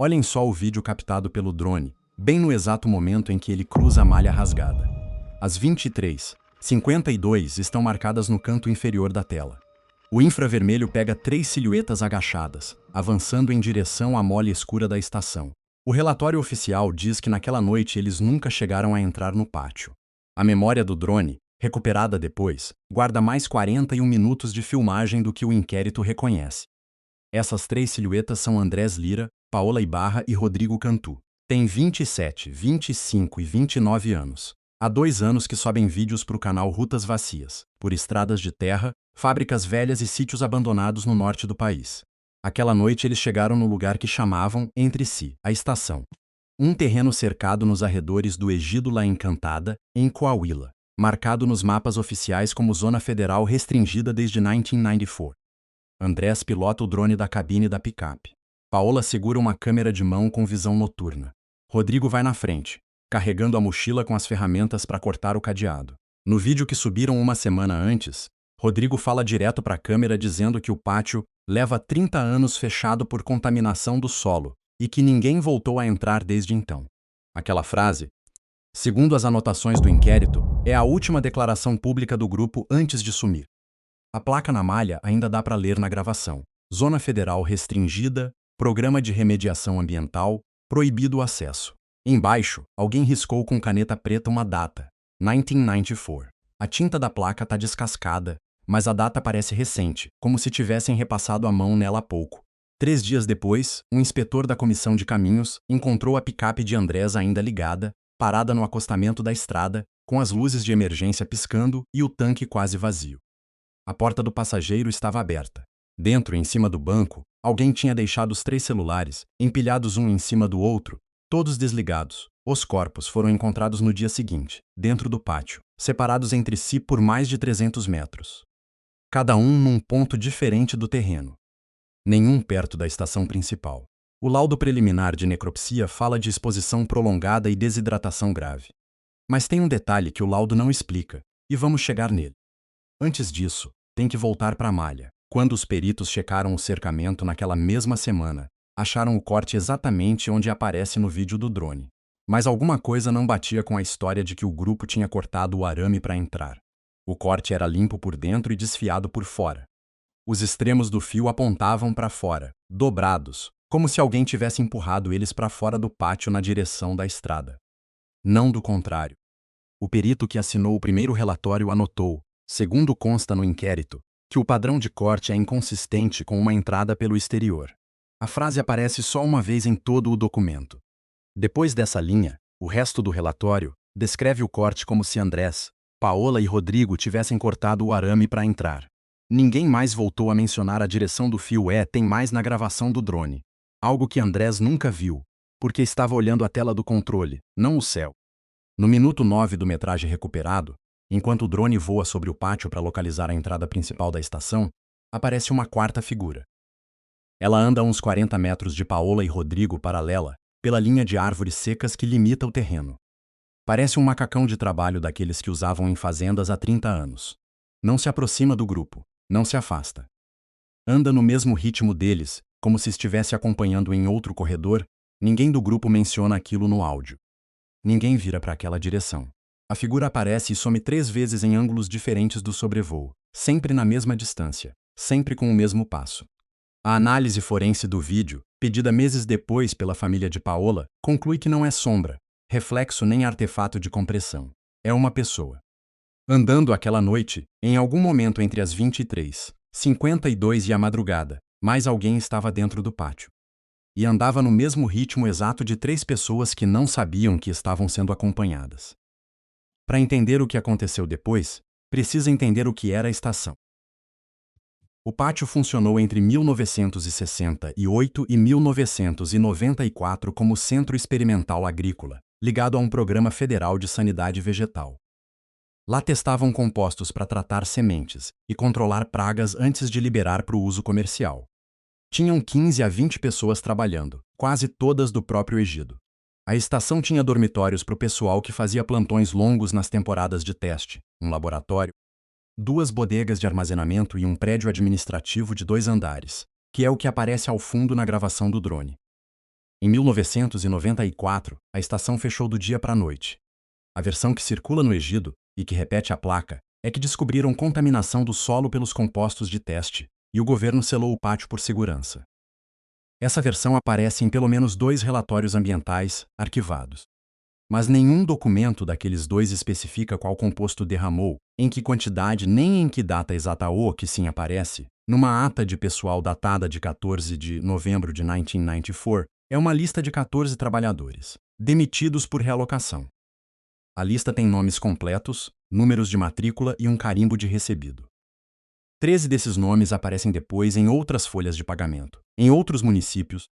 Olhem só o vídeo captado pelo drone, bem no exato momento em que ele cruza a malha rasgada. As 23:52 estão marcadas no canto inferior da tela. O infravermelho pega 3 silhuetas agachadas, avançando em direção à mole escura da estação. O relatório oficial diz que naquela noite eles nunca chegaram a entrar no pátio. A memória do drone, recuperada depois, guarda mais 41 minutos de filmagem do que o inquérito reconhece. Essas 3 silhuetas são Andrés Lira, Paola Ibarra e Rodrigo Cantu. Têm 27, 25 e 29 anos. Há 2 anos que sobem vídeos para o canal Rutas Vazias, por estradas de terra, fábricas velhas e sítios abandonados no norte do país. Aquela noite eles chegaram no lugar que chamavam, entre si, a estação. Um terreno cercado nos arredores do Ejido La Encantada, em Coahuila, marcado nos mapas oficiais como Zona Federal Restringida desde 1994. Andrés pilota o drone da cabine da picape. Paola segura uma câmera de mão com visão noturna. Rodrigo vai na frente, carregando a mochila com as ferramentas para cortar o cadeado. No vídeo que subiram uma semana antes, Rodrigo fala direto para a câmera dizendo que o pátio leva 30 anos fechado por contaminação do solo e que ninguém voltou a entrar desde então. Aquela frase, segundo as anotações do inquérito, é a última declaração pública do grupo antes de sumir. A placa na malha ainda dá para ler na gravação. Zona Federal Restringida, Programa de Remediação Ambiental, Proibido o Acesso. Embaixo, alguém riscou com caneta preta uma data, 1994. A tinta da placa está descascada, mas a data parece recente, como se tivessem repassado a mão nela há pouco. 3 dias depois, um inspetor da Comissão de Caminhos encontrou a picape de Andrés ainda ligada, parada no acostamento da estrada, com as luzes de emergência piscando e o tanque quase vazio. A porta do passageiro estava aberta. Dentro, em cima do banco, alguém tinha deixado os 3 celulares, empilhados um em cima do outro, todos desligados. Os corpos foram encontrados no dia seguinte, dentro do pátio, separados entre si por mais de 300 metros. Cada um num ponto diferente do terreno. Nenhum perto da estação principal. O laudo preliminar de necropsia fala de exposição prolongada e desidratação grave. Mas tem um detalhe que o laudo não explica, e vamos chegar nele. Antes disso, tem que voltar para a malha. Quando os peritos checaram o cercamento naquela mesma semana, acharam o corte exatamente onde aparece no vídeo do drone. Mas alguma coisa não batia com a história de que o grupo tinha cortado o arame para entrar. O corte era limpo por dentro e desfiado por fora. Os extremos do fio apontavam para fora, dobrados, como se alguém tivesse empurrado eles para fora do pátio na direção da estrada. Não do contrário. O perito que assinou o primeiro relatório anotou, segundo consta no inquérito, que o padrão de corte é inconsistente com uma entrada pelo exterior. A frase aparece só uma vez em todo o documento. Depois dessa linha, o resto do relatório descreve o corte como se Andrés, Paola e Rodrigo tivessem cortado o arame para entrar. Ninguém mais voltou a mencionar a direção do fio tem mais na gravação do drone. Algo que Andrés nunca viu, porque estava olhando a tela do controle, não o céu. No minuto 9 do metragem recuperado, enquanto o drone voa sobre o pátio para localizar a entrada principal da estação, aparece uma quarta figura. Ela anda a uns 40 metros de Paola e Rodrigo paralela, pela linha de árvores secas que limita o terreno. Parece um macacão de trabalho daqueles que usavam em fazendas há 30 anos. Não se aproxima do grupo, não se afasta. Anda no mesmo ritmo deles, como se estivesse acompanhando em outro corredor. Ninguém do grupo menciona aquilo no áudio. Ninguém vira para aquela direção. A figura aparece e some 3 vezes em ângulos diferentes do sobrevoo, sempre na mesma distância, sempre com o mesmo passo. A análise forense do vídeo, pedida meses depois pela família de Paola, conclui que não é sombra, reflexo nem artefato de compressão. É uma pessoa. Andando aquela noite, em algum momento entre as 23:52 e a madrugada, mais alguém estava dentro do pátio. E andava no mesmo ritmo exato de 3 pessoas que não sabiam que estavam sendo acompanhadas. Para entender o que aconteceu depois, precisa entender o que era a estação. O pátio funcionou entre 1968 e 1994 como Centro Experimental Agrícola, ligado a um programa federal de sanidade vegetal. Lá testavam compostos para tratar sementes e controlar pragas antes de liberar para o uso comercial. Tinham 15 a 20 pessoas trabalhando, quase todas do próprio Ejido. A estação tinha dormitórios para o pessoal que fazia plantões longos nas temporadas de teste, um laboratório, 2 bodegas de armazenamento e um prédio administrativo de 2 andares, que é o que aparece ao fundo na gravação do drone. Em 1994, a estação fechou do dia para a noite. A versão que circula no Egito, e que repete a placa, é que descobriram contaminação do solo pelos compostos de teste, e o governo selou o pátio por segurança. Essa versão aparece em pelo menos 2 relatórios ambientais arquivados. Mas nenhum documento daqueles 2 especifica qual composto derramou, em que quantidade nem em que data exata o que sim aparece. Numa ata de pessoal datada de 14 de novembro de 1994, é uma lista de 14 trabalhadores, demitidos por realocação. A lista tem nomes completos, números de matrícula e um carimbo de recebido. 13 desses nomes aparecem depois em outras folhas de pagamento, em outros municípios,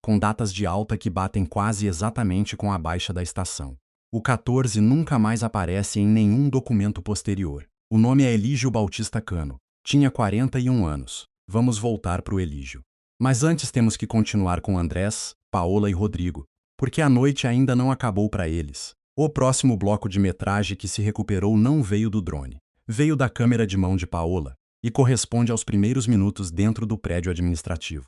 com datas de alta que batem quase exatamente com a baixa da estação. O 14 nunca mais aparece em nenhum documento posterior. O nome é Elígio Bautista Cano. Tinha 41 anos. Vamos voltar para o Elígio. Mas antes temos que continuar com Andrés, Paola e Rodrigo, porque a noite ainda não acabou para eles. O próximo bloco de metragem que se recuperou não veio do drone. Veio da câmera de mão de Paola e corresponde aos primeiros minutos dentro do prédio administrativo.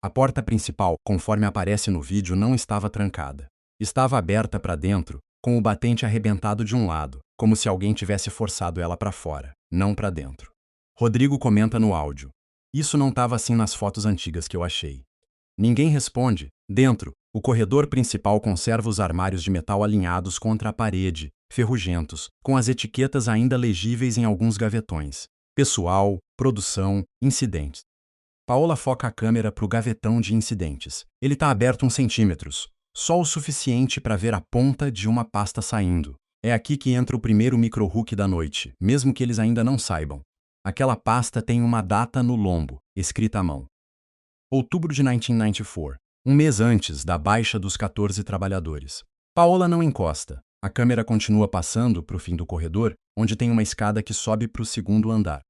A porta principal, conforme aparece no vídeo, não estava trancada. Estava aberta para dentro, com o batente arrebentado de um lado, como se alguém tivesse forçado ela para fora, não para dentro. Rodrigo comenta no áudio. Isso não estava assim nas fotos antigas que eu achei. Ninguém responde. Dentro, o corredor principal conserva os armários de metal alinhados contra a parede, ferrugentos, com as etiquetas ainda legíveis em alguns gavetões. Pessoal, produção, incidentes. Paola foca a câmera para o gavetão de incidentes. Ele está aberto uns centímetros, só o suficiente para ver a ponta de uma pasta saindo. É aqui que entra o primeiro micro-hook da noite, mesmo que eles ainda não saibam. Aquela pasta tem uma data no lombo, escrita à mão. Outubro de 1994, um mês antes da baixa dos 14 trabalhadores. Paola não encosta. A câmera continua passando para o fim do corredor, onde tem uma escada que sobe para o segundo andar.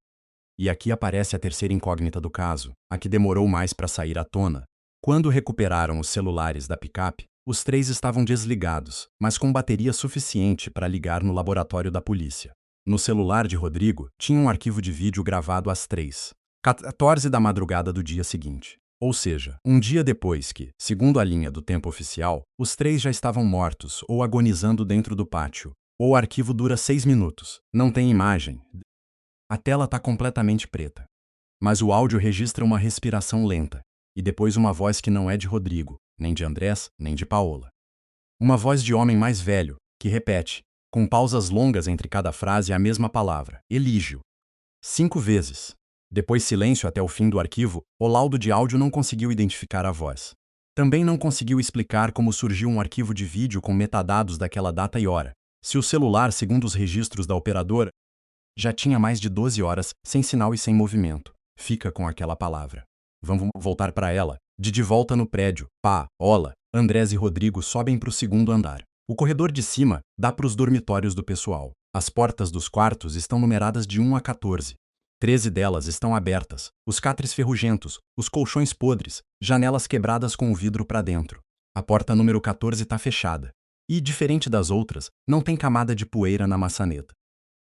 E aqui aparece a terceira incógnita do caso, a que demorou mais para sair à tona. Quando recuperaram os celulares da picape, os 3 estavam desligados, mas com bateria suficiente para ligar no laboratório da polícia. No celular de Rodrigo, tinha um arquivo de vídeo gravado às 3h14 da madrugada do dia seguinte. Ou seja, um dia depois que, segundo a linha do tempo oficial, os 3 já estavam mortos ou agonizando dentro do pátio. O arquivo dura 6 minutos, não tem imagem. A tela está completamente preta. Mas o áudio registra uma respiração lenta, e depois uma voz que não é de Rodrigo, nem de Andrés, nem de Paola. Uma voz de homem mais velho, que repete, com pausas longas entre cada frase, a mesma palavra, Elígio. 5 vezes. Depois silêncio até o fim do arquivo, o laudo de áudio não conseguiu identificar a voz. Também não conseguiu explicar como surgiu um arquivo de vídeo com metadados daquela data e hora. Se o celular, segundo os registros da operadora, já tinha mais de 12 horas, sem sinal e sem movimento. Fica com aquela palavra. Vamos voltar para ela. De volta no prédio, Paola, Andrés e Rodrigo sobem para o segundo andar. O corredor de cima dá para os dormitórios do pessoal. As portas dos quartos estão numeradas de 1 a 14. 13 delas estão abertas, os catres ferrugentos, os colchões podres, janelas quebradas com o vidro para dentro. A porta número 14 está fechada. E, diferente das outras, não tem camada de poeira na maçaneta.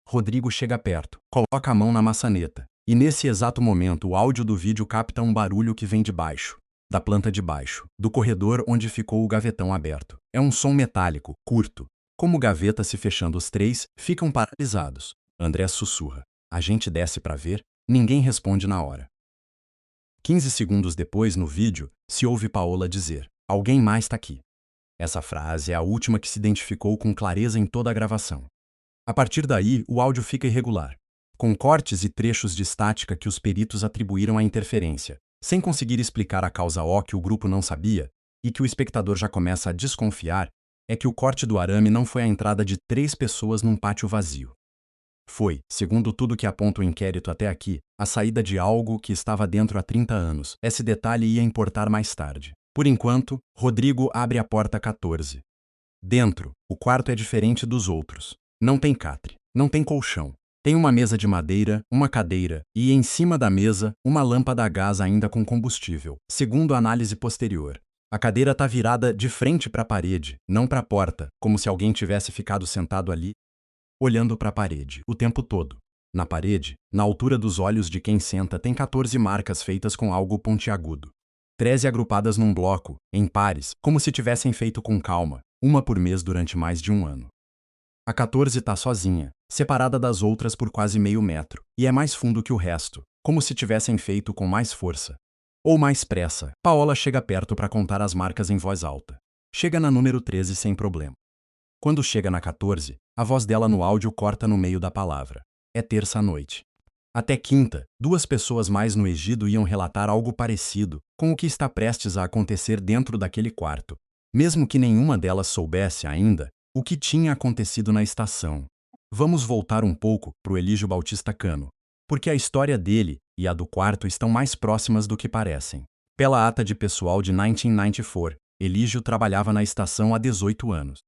Rodrigo chega perto, coloca a mão na maçaneta, e nesse exato momento o áudio do vídeo capta um barulho que vem de baixo, da planta de baixo, do corredor onde ficou o gavetão aberto. É um som metálico, curto. Como gaveta se fechando, os 3 ficam paralisados. André sussurra. A gente desce para ver? Ninguém responde na hora. 15 segundos depois, no vídeo, se ouve Paola dizer: alguém mais está aqui. Essa frase é a última que se identificou com clareza em toda a gravação. A partir daí, o áudio fica irregular, com cortes e trechos de estática que os peritos atribuíram à interferência, sem conseguir explicar a causa. O que o grupo não sabia, e que o espectador já começa a desconfiar, é que o corte do arame não foi a entrada de 3 pessoas num pátio vazio. Foi, segundo tudo que aponta o inquérito até aqui, a saída de algo que estava dentro há 30 anos. Esse detalhe ia importar mais tarde. Por enquanto, Rodrigo abre a porta 14. Dentro, o quarto é diferente dos outros. Não tem catre, não tem colchão. Tem uma mesa de madeira, uma cadeira e, em cima da mesa, uma lâmpada a gás ainda com combustível, segundo a análise posterior. A cadeira está virada de frente para a parede, não para a porta, como se alguém tivesse ficado sentado ali, olhando para a parede, o tempo todo. Na parede, na altura dos olhos de quem senta, tem 14 marcas feitas com algo pontiagudo. 13 agrupadas num bloco, em pares, como se tivessem feito com calma, uma por mês durante mais de um ano. A 14 tá sozinha, separada das outras por quase meio metro, e é mais fundo que o resto, como se tivessem feito com mais força. Ou mais pressa. Paola chega perto para contar as marcas em voz alta. Chega na número 13 sem problema. Quando chega na 14, a voz dela no áudio corta no meio da palavra. É terça-noite. Até quinta, 2 pessoas mais no Egido iam relatar algo parecido com o que está prestes a acontecer dentro daquele quarto, mesmo que nenhuma delas soubesse ainda o que tinha acontecido na estação. Vamos voltar um pouco para o Elígio Bautista Cano, porque a história dele e a do quarto estão mais próximas do que parecem. Pela ata de pessoal de 1994, Elígio trabalhava na estação há 18 anos.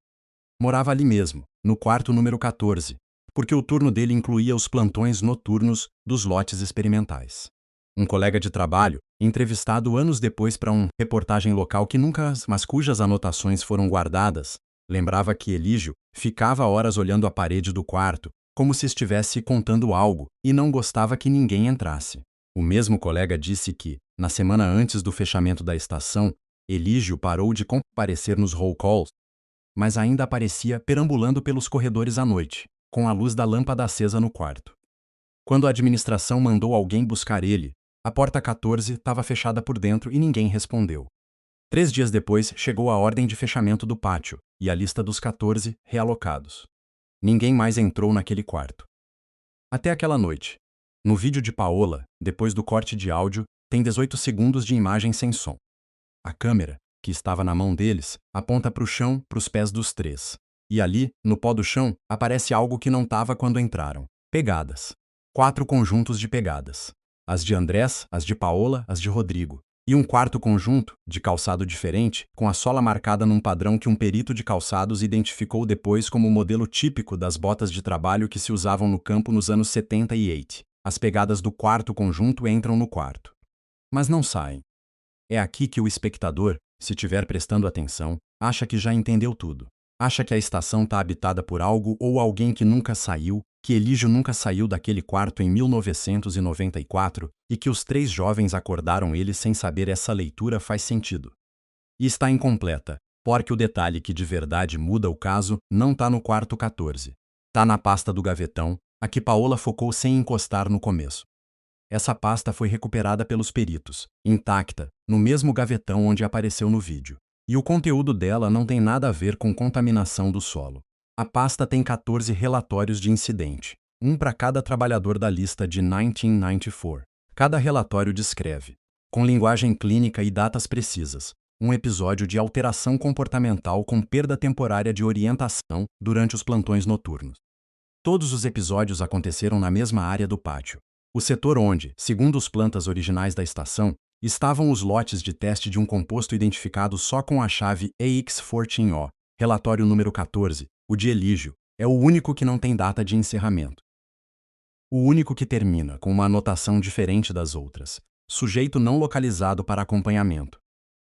Morava ali mesmo, no quarto número 14, porque o turno dele incluía os plantões noturnos dos lotes experimentais. Um colega de trabalho, entrevistado anos depois para uma reportagem local que nunca, mas cujas anotações foram guardadas, lembrava que Elígio ficava horas olhando a parede do quarto, como se estivesse contando algo, e não gostava que ninguém entrasse. O mesmo colega disse que, na semana antes do fechamento da estação, Elígio parou de comparecer nos roll calls, mas ainda aparecia perambulando pelos corredores à noite, com a luz da lâmpada acesa no quarto. Quando a administração mandou alguém buscar ele, a porta 14 estava fechada por dentro e ninguém respondeu. 3 dias depois, chegou a ordem de fechamento do pátio e a lista dos 14 realocados. Ninguém mais entrou naquele quarto. Até aquela noite. No vídeo de Paola, depois do corte de áudio, tem 18 segundos de imagem sem som. A câmera, que estava na mão deles, aponta para o chão, para os pés dos 3. E ali, no pó do chão, aparece algo que não estava quando entraram. Pegadas. 4 conjuntos de pegadas. As de Andrés, as de Paola, as de Rodrigo. E um quarto conjunto, de calçado diferente, com a sola marcada num padrão que um perito de calçados identificou depois como o modelo típico das botas de trabalho que se usavam no campo nos anos 78. As pegadas do quarto conjunto entram no quarto. Mas não saem. É aqui que o espectador, se estiver prestando atenção, acha que já entendeu tudo. Acha que a estação está habitada por algo ou alguém que nunca saiu, que Elígio nunca saiu daquele quarto em 1994 e que os 3 jovens acordaram ele sem saber. Essa leitura faz sentido. E está incompleta, porque o detalhe que de verdade muda o caso não está no quarto 14. Está na pasta do gavetão, a que Paola focou sem encostar no começo. Essa pasta foi recuperada pelos peritos, intacta, no mesmo gavetão onde apareceu no vídeo. E o conteúdo dela não tem nada a ver com contaminação do solo. A pasta tem 14 relatórios de incidente, um para cada trabalhador da lista de 1994. Cada relatório descreve, com linguagem clínica e datas precisas, um episódio de alteração comportamental com perda temporária de orientação durante os plantões noturnos. Todos os episódios aconteceram na mesma área do pátio. O setor onde, segundo os plantas originais da estação, estavam os lotes de teste de um composto identificado só com a chave EX14O, relatório número 14, o de Elígio, é o único que não tem data de encerramento. O único que termina com uma anotação diferente das outras, sujeito não localizado para acompanhamento.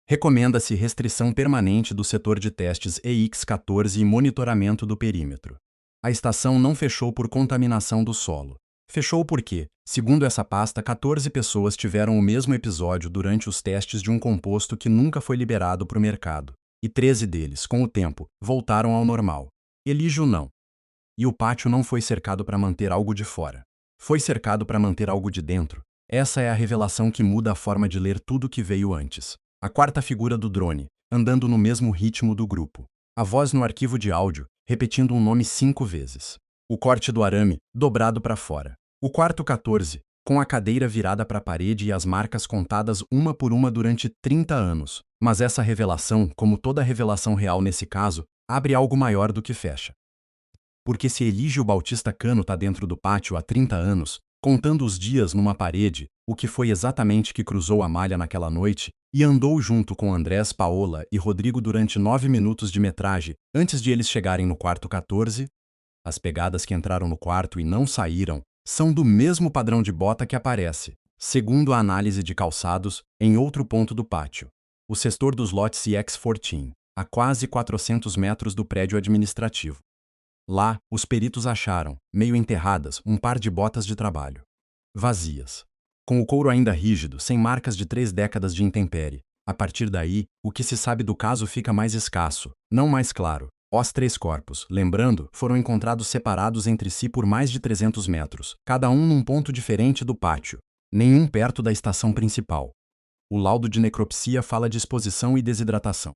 Recomenda-se restrição permanente do setor de testes EX14 e monitoramento do perímetro. A estação não fechou por contaminação do solo. Fechou porque, segundo essa pasta, 14 pessoas tiveram o mesmo episódio durante os testes de um composto que nunca foi liberado para o mercado, e 13 deles, com o tempo, voltaram ao normal. Elígio não. E o pátio não foi cercado para manter algo de fora. Foi cercado para manter algo de dentro. Essa é a revelação que muda a forma de ler tudo que veio antes. A quarta figura do drone, andando no mesmo ritmo do grupo. A voz no arquivo de áudio, repetindo um nome 5 vezes. O corte do arame, dobrado para fora. O quarto 14, com a cadeira virada para a parede e as marcas contadas uma por uma durante 30 anos. Mas essa revelação, como toda revelação real nesse caso, abre algo maior do que fecha. Porque se Elígio Bautista Cano está dentro do pátio há 30 anos, contando os dias numa parede, o que foi exatamente que cruzou a malha naquela noite, e andou junto com Andrés, Paola e Rodrigo durante 9 minutos de metragem, antes de eles chegarem no quarto 14, as pegadas que entraram no quarto e não saíram, são do mesmo padrão de bota que aparece, segundo a análise de calçados, em outro ponto do pátio. O setor dos lotes CX14, a quase 400 metros do prédio administrativo. Lá, os peritos acharam, meio enterradas, um par de botas de trabalho. Vazias. Com o couro ainda rígido, sem marcas de 3 décadas de intempérie. A partir daí, o que se sabe do caso fica mais escasso, não mais claro. Os 3 corpos, lembrando, foram encontrados separados entre si por mais de 300 metros, cada um num ponto diferente do pátio, nenhum perto da estação principal. O laudo de necropsia fala de exposição e desidratação.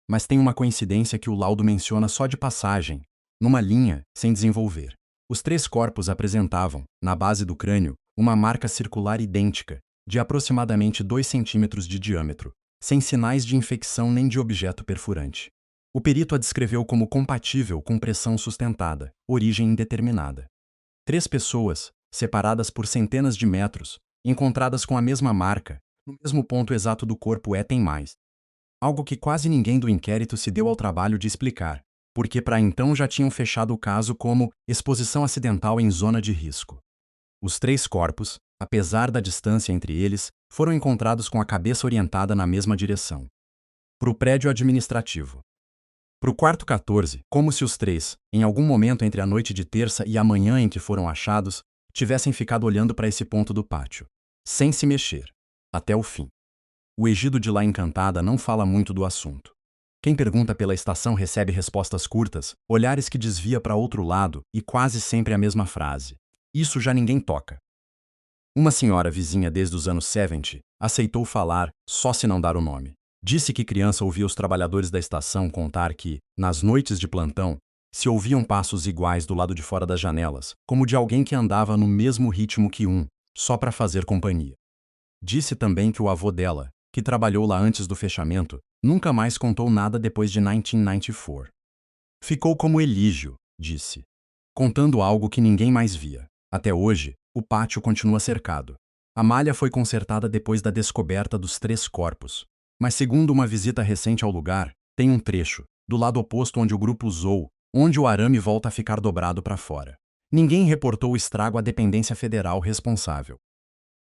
Mas tem uma coincidência que o laudo menciona só de passagem, numa linha, sem desenvolver. Os 3 corpos apresentavam, na base do crânio, uma marca circular idêntica, de aproximadamente 2 centímetros de diâmetro, sem sinais de infecção nem de objeto perfurante. O perito a descreveu como compatível com pressão sustentada, origem indeterminada. 3 pessoas, separadas por centenas de metros, encontradas com a mesma marca, no mesmo ponto exato do corpo tem mais. Algo que quase ninguém do inquérito se deu ao trabalho de explicar, porque para então já tinham fechado o caso como exposição acidental em zona de risco. Os 3 corpos, apesar da distância entre eles, foram encontrados com a cabeça orientada na mesma direção. Para o prédio administrativo. Para o quarto 14, como se os 3, em algum momento entre a noite de terça e a manhã em que foram achados, tivessem ficado olhando para esse ponto do pátio, sem se mexer, até o fim. O Egido de La Encantada não fala muito do assunto. Quem pergunta pela estação recebe respostas curtas, olhares que desvia para outro lado e quase sempre a mesma frase. Isso já ninguém toca. Uma senhora vizinha desde os anos 70 aceitou falar, só se não dar o nome. Disse que criança ouvia os trabalhadores da estação contar que, nas noites de plantão, se ouviam passos iguais do lado de fora das janelas, como de alguém que andava no mesmo ritmo que só para fazer companhia. Disse também que o avô dela, que trabalhou lá antes do fechamento, nunca mais contou nada depois de 1994. Ficou como Elígio, disse, contando algo que ninguém mais via. Até hoje, o pátio continua cercado. A malha foi consertada depois da descoberta dos 3 corpos. Mas segundo uma visita recente ao lugar, tem um trecho, do lado oposto onde o grupo usou, onde o arame volta a ficar dobrado para fora. Ninguém reportou o estrago à dependência federal responsável.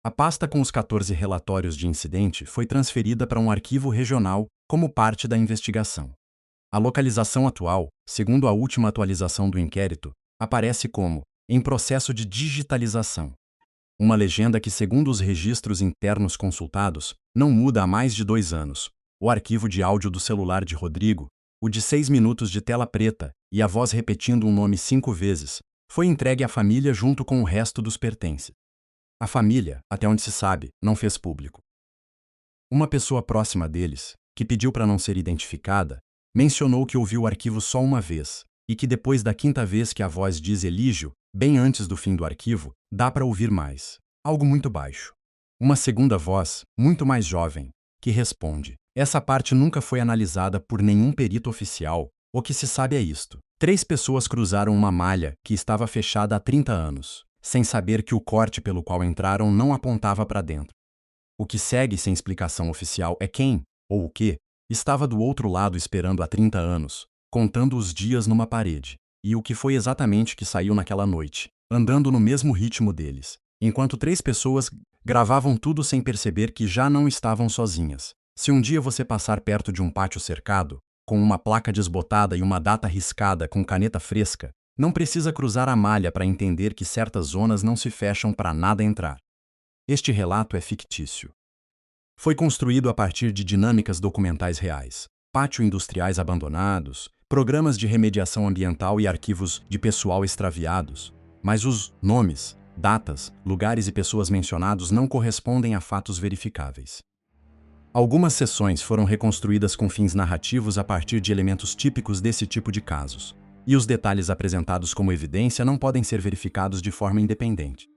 A pasta com os 14 relatórios de incidente foi transferida para um arquivo regional como parte da investigação. A localização atual, segundo a última atualização do inquérito, aparece como em processo de digitalização. Uma legenda que, segundo os registros internos consultados, não muda há mais de 2 anos. O arquivo de áudio do celular de Rodrigo, o de 6 minutos de tela preta e a voz repetindo um nome 5 vezes, foi entregue à família junto com o resto dos pertences. A família, até onde se sabe, não fez público. Uma pessoa próxima deles, que pediu para não ser identificada, mencionou que ouviu o arquivo só uma vez, e que depois da 5ª vez que a voz diz Elígio, bem antes do fim do arquivo, dá para ouvir mais. Algo muito baixo. Uma segunda voz, muito mais jovem, que responde. Essa parte nunca foi analisada por nenhum perito oficial. O que se sabe é isto. 3 pessoas cruzaram uma malha que estava fechada há 30 anos, sem saber que o corte pelo qual entraram não apontava para dentro. O que segue sem explicação oficial é quem, ou o que, estava do outro lado esperando há 30 anos, contando os dias numa parede, e o que foi exatamente que saiu naquela noite, andando no mesmo ritmo deles, enquanto 3 pessoas gravavam tudo sem perceber que já não estavam sozinhas. Se um dia você passar perto de um pátio cercado, com uma placa desbotada e uma data riscada com caneta fresca, não precisa cruzar a malha para entender que certas zonas não se fecham para nada entrar. Este relato é fictício. Foi construído a partir de dinâmicas documentais reais, pátios industriais abandonados, programas de remediação ambiental e arquivos de pessoal extraviados, mas os nomes, datas, lugares e pessoas mencionados não correspondem a fatos verificáveis. Algumas seções foram reconstruídas com fins narrativos a partir de elementos típicos desse tipo de casos, e os detalhes apresentados como evidência não podem ser verificados de forma independente.